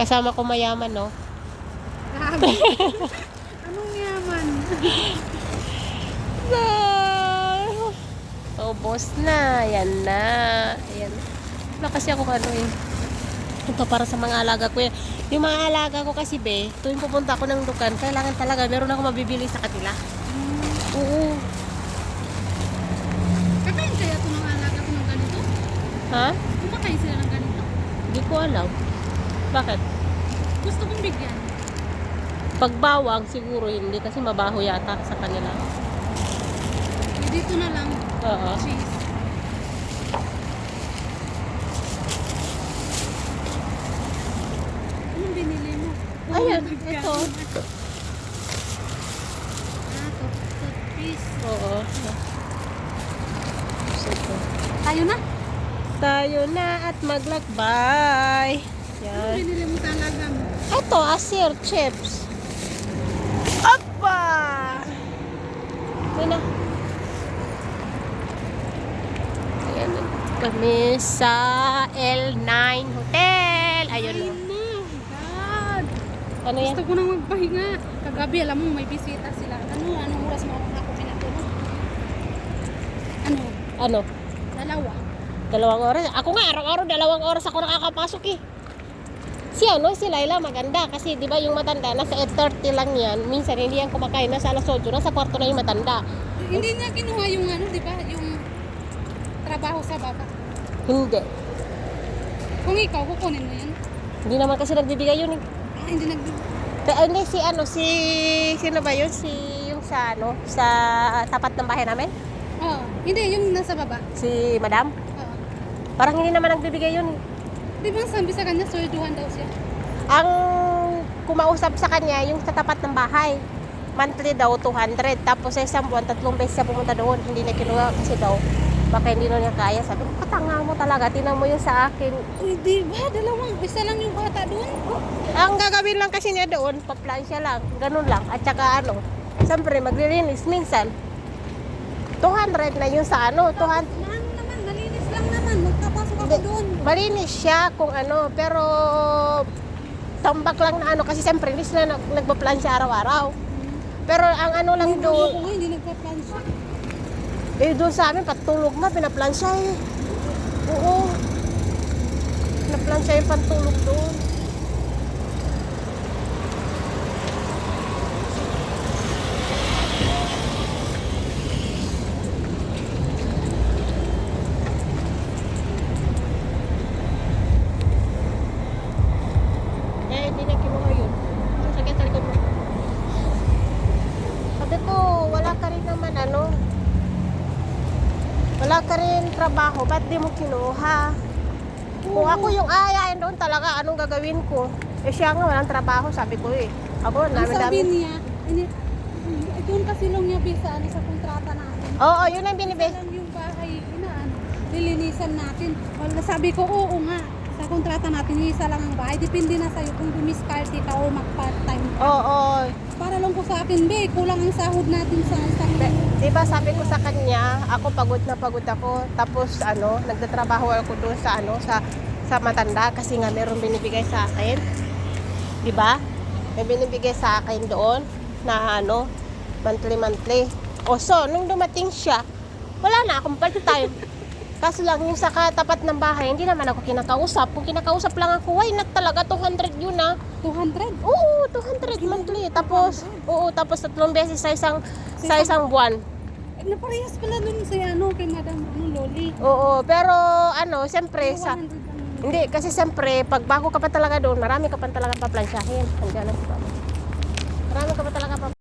Kasama ko mayaman, no? Grabe. Anong yaman? Ubos na. Yan na. Ayan. Wala kasi ako ano eh. Ito para sa mga alaga ko. Yung mga alaga ko kasi tuwing pupunta ako ng dukan, kailangan talaga meron ako mabibili sa kanila. Oo. Kakain kaya ito ng alaga ko ng ganito? Ha? Kumakain sila ng ganito? Hindi ko alam. Bakit? Gusto kong bigyan. Pagbawang siguro hindi kasi mabaho yata sa kanila. Dito na lang. Oo. Cheese. Anong binili mo? Ayan, Bigyan. ito. Toothpaste. Oo. Sige. Tayo na. Tayo na at maglakbay. Anong Yan. binili mo sa alaga mo? Ito, asir chips. Apa! Ito na. Ayan kami sa L9 Hotel. Ayun Ay, na. no. God. Ano yan? Gusto ko nang magpahinga. Kagabi, alam mo, may bisita sila. Anong oras mo ako pinatulog? Ano? Dalawa. 2 oras. Ako nga, araw-araw 2 oras ako nakakapasok eh. Si Laila maganda kasi 'di ba yung matanda nasa 8:30 lang yan. Minsan hindi yan kumakain nasa alas 8 nasa kwarto na yung matanda. Hindi niya kinuha yung di ba? Yung trabaho sa baba. Hindi. Kung ikaw, kukunin mo yan. Hindi naman kasi nagbibigay yun eh. Hindi Hindi sino ba yun? Yung sa sa tapat ng bahay namin? Oo. Hindi, yung nasa baba. Si Madam? Oo. Parang hindi naman nagbibigay yun. Di ba sabi sa kanya, sorduhan daw siya? Ang kumausap sa kanya yung sa tapat ng bahay. Monthly daw 200. Tapos sa isang buwan 3 beses siya pumunta doon. Hindi na kinuha kasi daw baka hindi na niya kaya. Sabi ko, katanga mo talaga. Tinan mo yun sa akin. Uy, di ba? Isa lang yung bata doon. Ang gagawin lang kasi niya doon, paplansya lang. Ganun lang. At saka siyempre maglilinis minsan. 200 na yun sa 200. Ano naman, nalinis lang naman. Magpapasok ako doon. Malinis siya kung pero tambak lang na kasi siyempre hindi sila nagpa-plansya araw-araw. Pero ang lang Ako doon, nga, hindi nagpa-plansya. doon sa amin patulog na pinaplansya eh. Oo. Pinaplansya yung pantulog doon. Hindi na kinuha yun. Sakit sa likod mo. Sabi ko, wala ka rin naman wala ka rin trabaho, ba't di mo kinuha? Kung ako yung ayayin doon talaga, anong gagawin ko? Siya nga walang trabaho, sabi ko eh. Ako, Ang sabi dami-dami. niya, doon kasi lang niya bisa sa kontrata natin. Oo, yun ang binibig. Isa lang yung bahay, lilinisan natin. Wala, sabi ko, oo nga. Sa kontrata natin, isa lang ang bahay. Depende na sa'yo kung dumiskarte ka o mag-part-time ka. Oo. Para lang ko sa akin, kulang ang sahod natin sa isang... Diba sabi ko sa kanya, ako pagod na pagod ako. Tapos nagtatrabaho ako doon sa matanda kasi nga meron binibigay sa akin. Diba? May binibigay sa akin doon na monthly. O so, nung dumating siya, wala na akong part-time. Kaso lang yung sa katapat ng bahay, hindi naman ako kinakausap. Kung kinakausap lang ako, why not talaga 200 yun 200? Oo, 200 monthly. Tapos 3 beses sa isang buwan. Naparehas pala dun sa kay Madam Loli. Oo, pero siyempre Yung 100 hindi kasi siyempre pag bago ka pa talaga doon, marami ka pa talaga paplansyahin. Andiyan lang si Papa. Marami ka pa talaga